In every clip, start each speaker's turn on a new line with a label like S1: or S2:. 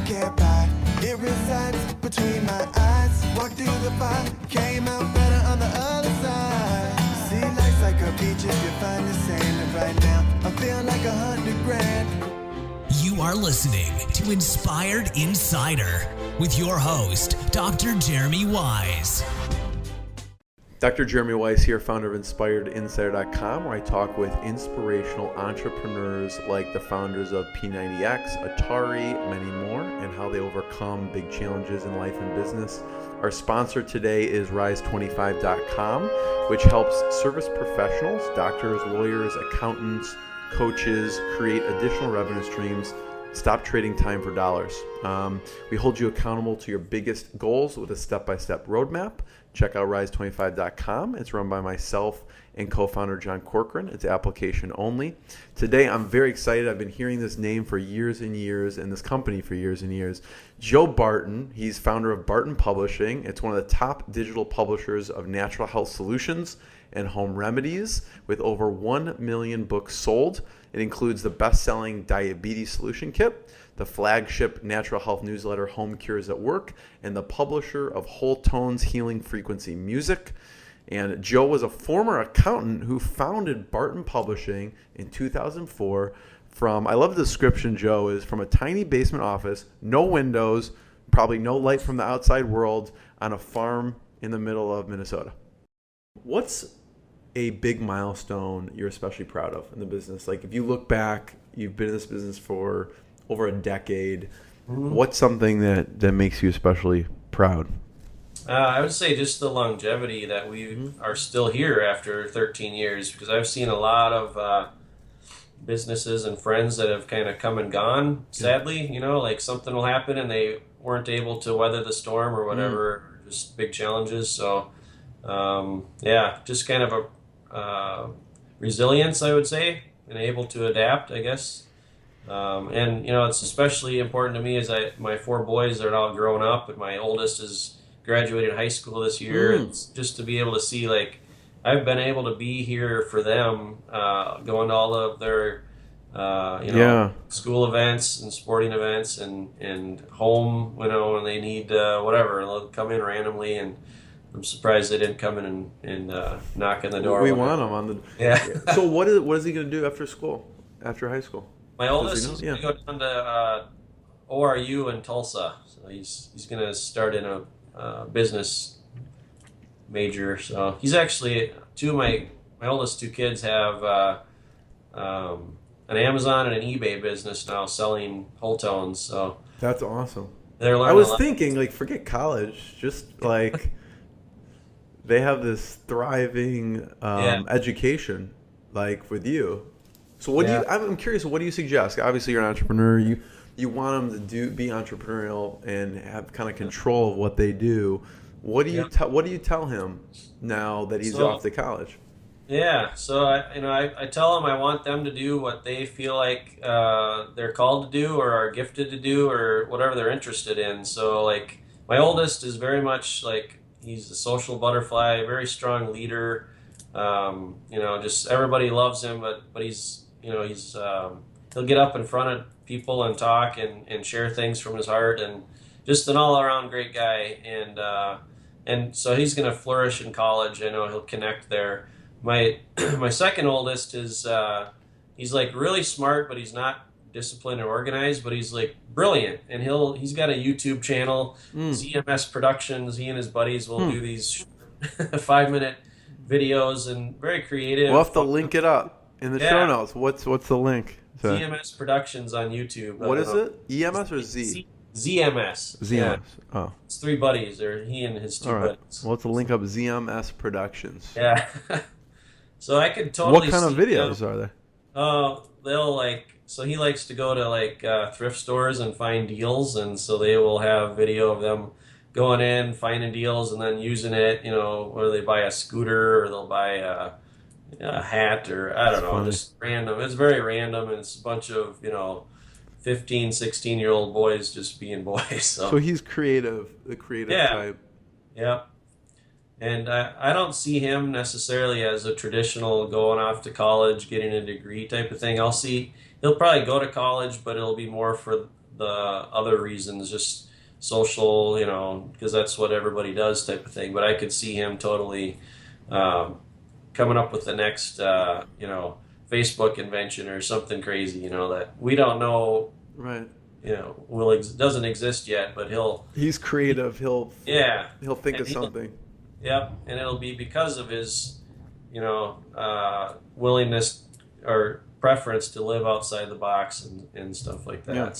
S1: can't buy. It resides between my eyes. Walked through the fire, came out better on the other side. See, life's like a beach if you find the sand. And right now, I feel like 100 grand.
S2: You are listening to Inspired Insider with your host, Dr. Jeremy Wise.
S3: Dr. Jeremy Wise here, founder of InspiredInsider.com, where I talk with inspirational entrepreneurs like the founders of P90X, Atari, many more, and how they overcome big challenges in life and business. Our sponsor today is Rise25.com, which helps service professionals, doctors, lawyers, accountants, coaches create additional revenue streams. Stop trading time for dollars. We hold you accountable to your biggest goals with a step-by-step roadmap. Check out Rise25.com. It's run by myself and co-founder John Corcoran. It's application only. Today, I'm very excited. I've been hearing this name for years and years and this company for years and years. Joe Barton, he's founder of Barton Publishing. It's one of the top digital publishers of natural health solutions and home remedies with over 1 million books sold. It includes the best-selling Diabetes Solution Kit, the flagship natural health newsletter Home Cures at Work, and the publisher of Wholetones Healing Frequency music. And Joe was a former accountant who founded Barton Publishing in 2004 from, I love the description, Joe, is from a tiny basement office, no windows, probably no light from the outside world, on a farm in the middle of Minnesota. What's a big milestone you're especially proud of in the business? Like if you look back, you've been in this business for over a decade. Mm-hmm. What's something that makes you especially proud?
S4: I would say just the longevity that we are still here after 13 years, because I've seen a lot of businesses and friends that have kind of come and gone, sadly, like something will happen and they weren't able to weather the storm or whatever, just big challenges. So, just kind of a resilience, I would say, and able to adapt, I guess. And it's especially important to me as my 4 boys are all grown up, and my oldest is graduated high school this year. It's just to be able to see, like, I've been able to be here for them, going to all of their, school events and sporting events and home, when they need whatever. They'll come in randomly, and I'm surprised they didn't come in and knock on the door.
S3: We want them on the.
S4: Yeah.
S3: So what is he going to do after school? After high school?
S4: My oldest is going to go down to ORU in Tulsa. So he's going to start in a business major. So he's actually my oldest 2 kids have an Amazon and an eBay business now selling Wholetones. So
S3: that's awesome.
S4: They're learning.
S3: I was thinking, like, forget college, just like they have this thriving education, like with you. So what do you? I'm curious. What do you suggest? Obviously, you're an entrepreneur. You want them to be entrepreneurial and have kind of control of what they do. What do you tell him now that he's off to college?
S4: Yeah. So I tell them I want them to do what they feel like they're called to do or are gifted to do or whatever they're interested in. So like my oldest is very much like he's a social butterfly, very strong leader. Just everybody loves him, but he's he'll get up in front of people and talk and share things from his heart, and just an all-around great guy. And so he's going to flourish in college. I know he'll connect there. My second oldest is he's like really smart, but he's not disciplined or organized, but he's like brilliant, and he's got a YouTube channel, ZMS Productions. He and his buddies will do these 5-minute videos, and very creative.
S3: We'll have to link it up in the show notes. What's the link?
S4: ZMS Productions on YouTube.
S3: What is it? EMS or Z?
S4: ZMS.
S3: ZMS.
S4: Yeah.
S3: Oh.
S4: It's 3 buddies, or he and his 2 buddies.
S3: Well, let's link up ZMS Productions.
S4: Yeah. So I could totally.
S3: What kind of videos are they?
S4: So he likes to go to thrift stores and find deals, and so they will have video of them going in, finding deals, and then using it. Whether they buy a scooter or they'll buy a hat, or I don't know, just random. It's very random, and it's a bunch of 15, 16-year-old boys just being boys. So
S3: he's creative, the creative type.
S4: Yeah. And I don't see him necessarily as a traditional going off to college, getting a degree type of thing. He'll probably go to college, but it'll be more for the other reasons, just social, because that's what everybody does type of thing. But I could see him totally coming up with the next, Facebook invention or something crazy, that we don't know,
S3: Right.
S4: doesn't exist yet, but
S3: he's creative. He'll think
S4: and
S3: of something.
S4: Yep, and it'll be because of his, willingness or preference to live outside the box and stuff like that.
S3: Yeah.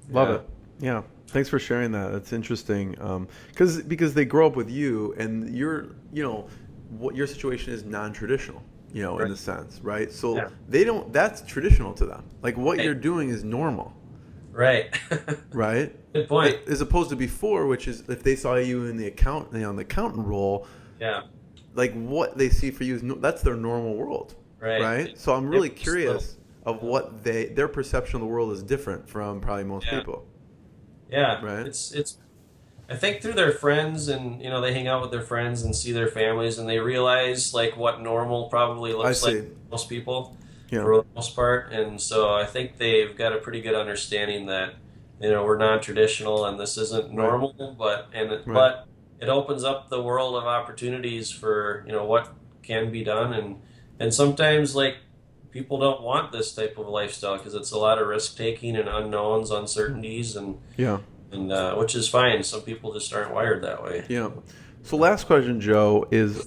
S3: Love it. Yeah. Thanks for sharing that. That's interesting. Because they grow up with you, and what your situation is non-traditional,
S4: Right.
S3: in the sense, right? So they don't. That's traditional to them. Like what you're doing is normal.
S4: Right.
S3: Right.
S4: Good point.
S3: As opposed to before, which is if they saw you in the accountant role.
S4: Yeah.
S3: Like what they see for you is that's their normal world. Right. So I'm really curious of what their perception of the world is different from probably most people.
S4: Yeah.
S3: Right.
S4: It's I think through their friends, and they hang out with their friends and see their families, and they realize like what normal probably looks like to most people for the most part. And so I think they've got a pretty good understanding that we're non-traditional and this isn't normal, but it opens up the world of opportunities for what can be done, and sometimes like people don't want this type of lifestyle because it's a lot of risk taking and unknowns, uncertainties, and which is fine. Some people just aren't wired that way.
S3: Yeah. So last question, Joe, is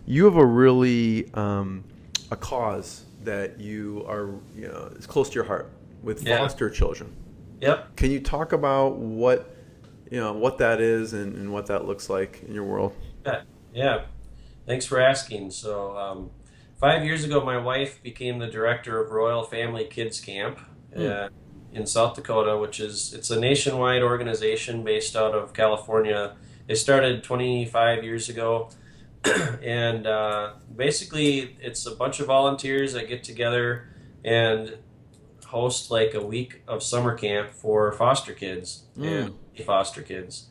S3: you have a really a cause that you are is close to your heart with foster children.
S4: Yep.
S3: Can you talk about what that is and what that looks like in your world?
S4: Yeah. Thanks for asking. So 5 years ago, my wife became the director of Royal Family Kids Camp in South Dakota, it's a nationwide organization based out of California. They started 25 years ago. And basically, it's a bunch of volunteers that get together and host like a week of summer camp for foster kids and foster kids.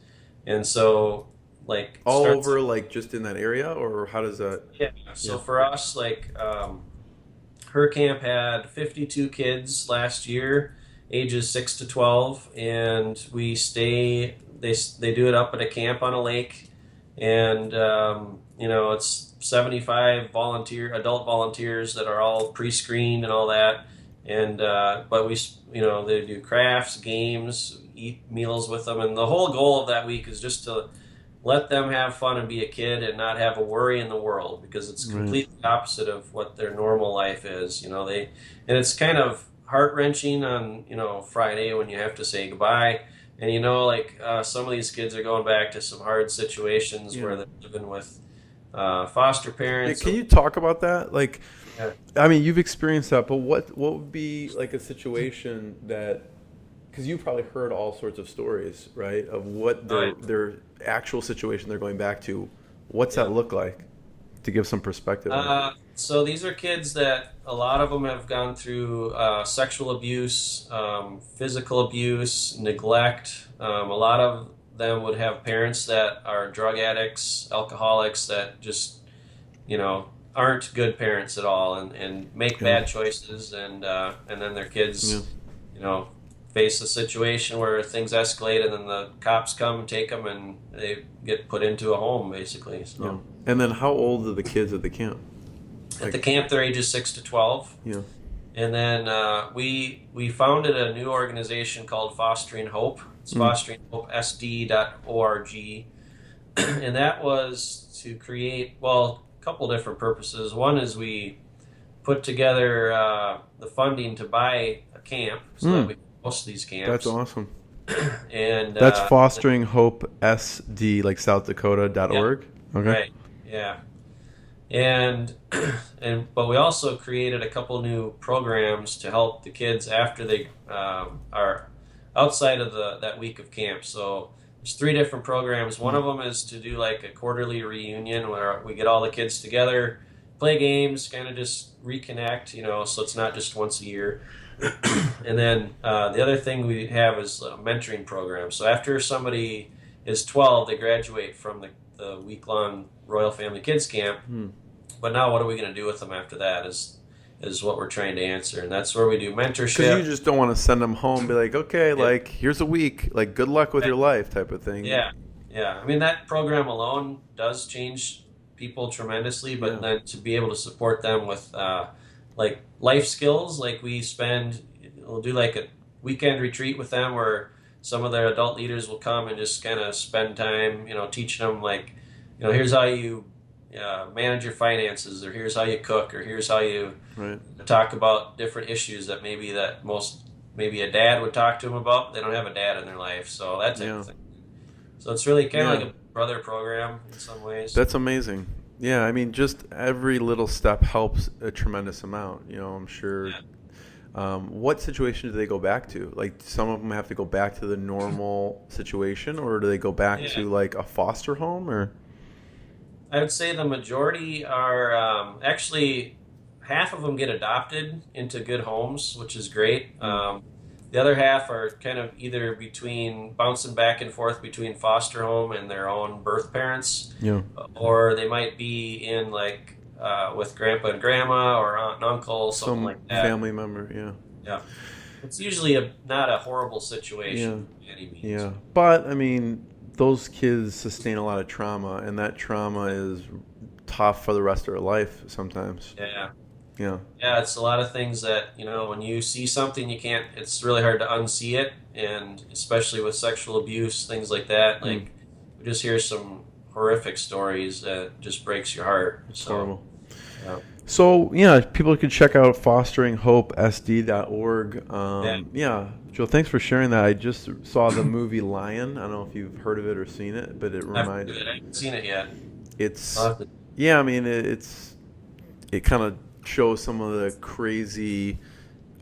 S4: And so like
S3: all over, like just in that area, or how does that?
S4: Yeah. So for us, like her camp had 52 kids last year, ages 6 to 12, and we stay. They do it up at a camp on a lake, and it's 75 adult volunteers that are all pre-screened and all that. And but we they do crafts, games, eat meals with them, and the whole goal of that week is just to let them have fun and be a kid and not have a worry in the world, because it's completely opposite of what their normal life is. And it's kind of heart-wrenching on Friday when you have to say goodbye, and some of these kids are going back to some hard situations where they're living with foster parents.
S3: Can you talk about that? Like, I mean, you've experienced that, but what would be like a situation that, because you've probably heard all sorts of stories, right, of what their actual situation they're going back to. What's that look like, to give some perspective?
S4: So these are kids that a lot of them have gone through sexual abuse, physical abuse, neglect. A lot of them would have parents that are drug addicts, alcoholics, that just, aren't good parents at all and make bad choices, and then their kids, face a situation where things escalate, and then the cops come and take them, and they get put into a home, basically. So.
S3: And then how old are the kids at the camp?
S4: At the camp, they're ages 6 to 12. Yeah. And then we founded a new organization called Fostering Hope. It's fosteringHopeSD.org. And that was to create, a couple different purposes. One is we put together the funding to buy a camp so that we can host these camps.
S3: That's awesome.
S4: And
S3: that's Fostering Hope SD, like South Dakota.org. Okay.
S4: Right. Yeah. And but we also created a couple new programs to help the kids after they are outside of that week of camp. So there's 3 different programs. One of them is to do like a quarterly reunion where we get all the kids together, play games, kind of just reconnect, so it's not just once a year. And then the other thing we have is a mentoring program. So after somebody is 12, they graduate from the week-long Royal Family Kids Camp. But now what are we going to do with them after that? is what we're trying to answer, and that's where we do mentorship.
S3: Because you just don't want to send them home and be like, okay, like, here's a week, like, good luck with your life type of thing.
S4: Yeah. I mean, that program alone does change people tremendously, but then to be able to support them with like life skills, like we'll do like a weekend retreat with them where some of their adult leaders will come and just kind of spend time, teaching them, like, here's how you manage your finances, or here's how you cook, or here's how you talk about different issues that maybe a dad would talk to them about. They don't have a dad in their life, so that type of thing. So it's really kind of like a brother program in some ways.
S3: That's amazing. Yeah, I mean, just every little step helps a tremendous amount. I'm sure. Yeah. What situation do they go back to? Like, some of them have to go back to the normal situation, or do they go back to like a foster home? Or
S4: I would say the majority are actually, half of them get adopted into good homes, which is great. The other half are kind of either bouncing back and forth between foster home and their own birth parents, or they might be in like with grandpa and grandma or aunt and uncle, something like that.
S3: Family member,
S4: yeah. It's usually not a horrible situation by any means.
S3: Yeah, but I mean, those kids sustain a lot of trauma, and that trauma is tough for the rest of their life sometimes. Yeah, it's a lot of things that, when you see something, it's really hard to unsee it, and especially with sexual abuse, things like that. Like, we just hear some horrific stories that just breaks your heart. It's horrible.
S4: Yeah.
S3: So, people can check out fosteringhope.sd.org. Joe, thanks for sharing that. I just saw the movie Lion. I don't know if you've heard of it or seen it, but it reminded me.
S4: I haven't seen it yet.
S3: I mean, it kind of shows some of the crazy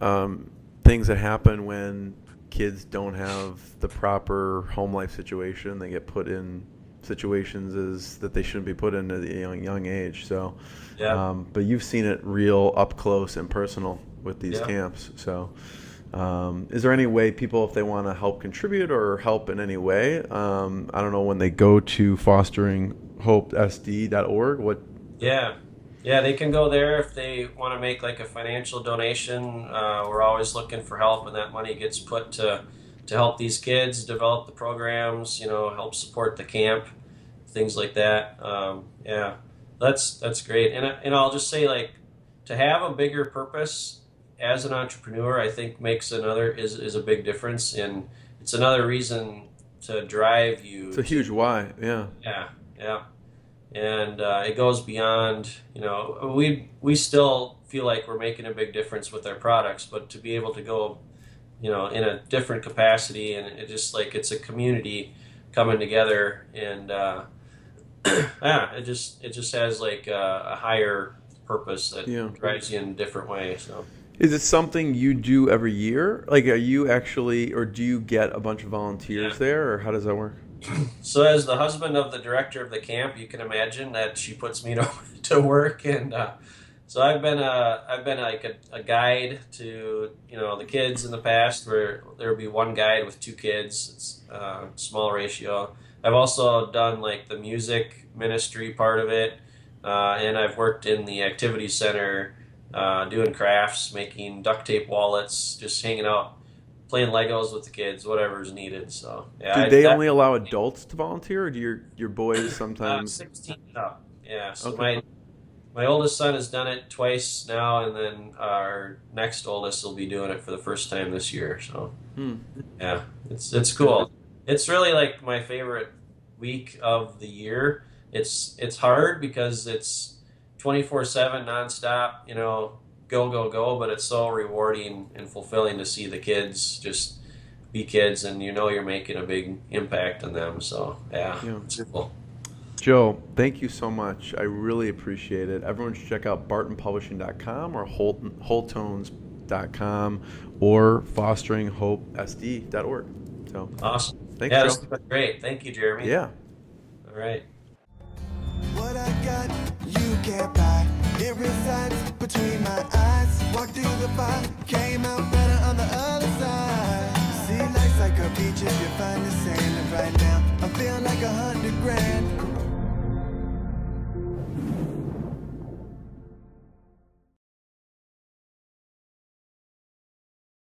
S3: things that happen when kids don't have the proper home life situation. They get put in situations that they shouldn't be put in at a young age. So, but you've seen it real up close and personal with these camps. So, is there any way people, if they want to help contribute or help in any way, I don't know, when they go to fosteringhope.sd.org, what?
S4: Yeah, they can go there if they want to make like a financial donation. We're always looking for help, and that money gets put to help these kids develop the programs, help support the camp, things like that. That's great. And I'll just say, like, to have a bigger purpose as an entrepreneur, I think is a big difference, and it's another reason to drive you.
S3: It's a huge why. Yeah.
S4: And it goes beyond, we still feel like we're making a big difference with our products, but to be able to go, in a different capacity, and it just like, it's a community coming together, and it just has like a higher purpose that drives you in a different way. So,
S3: is it something you do every year? Like, are you actually, or do you get a bunch of volunteers there, or how does that work?
S4: So, as the husband of the director of the camp, you can imagine that she puts me to work, and so I've been like a guide to the kids in the past, where there would be one guide with 2 kids. It's a small ratio. I've also done like the music ministry part of it, and I've worked in the activity center doing crafts, making duct tape wallets, just hanging out, playing Legos with the kids, whatever's needed. So,
S3: do they only allow adults to volunteer, or do your boys sometimes?
S4: 16 up. Yeah. So my oldest son has done it twice now, and then our next oldest will be doing it for the first time this year. So, it's cool. It's really like my favorite week of the year. It's hard because it's 24/7 nonstop. Go, but it's so rewarding and fulfilling to see the kids just be kids, and you're making a big impact on them. So it's cool.
S3: Joe, thank you so much. I really appreciate it. Everyone should check out bartonpublishing.com or wholetones.com or fosteringhope.sd.org. So
S4: awesome.
S3: Thanks, Joe.
S4: This has been great. Thank you, Jeremy.
S3: Yeah.
S4: All right.
S1: What I got, you can't buy. It resides between my eyes. Walked through the fire, came out better on the